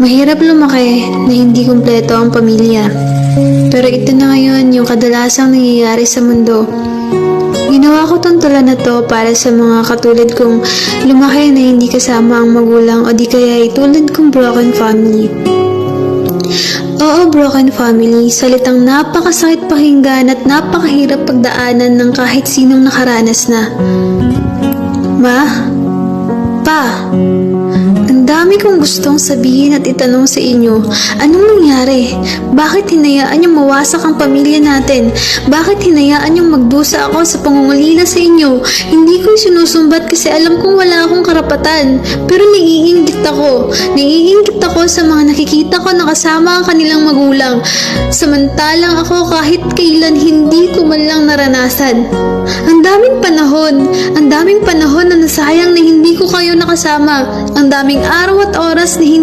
Mahirap lumaki na hindi kumpleto ang pamilya. Pero ito na ngayon yung kadalasang nangyayari sa mundo. Ginawa ko tong tula na to para sa mga katulad kong lumaki na hindi kasama ang magulang o di kaya tulad kong broken family. Oo, broken family, salitang napakasakit pakinggan at napakahirap pagdaanan ng kahit sinong nakaranas na. Ma? Pa? Ang dami kong gustong sabihin at itanong sa inyo. Anong nangyari? Bakit hinayaan yung mawasak ang pamilya natin? Bakit hinayaan yung magdusa ako sa pangungulila sa inyo? Hindi ko sinusumbat kasi alam kong wala akong karapatan. Pero naiinggit ako. Naiinggit ako sa mga nakikita ko na kasama ang kanilang magulang. Samantalang ako kahit kailan hindi ko man lang naranasan. Ang daming panahon na nasayang na hindi ko kayo nakasama. Ang daming araw at oras na hindi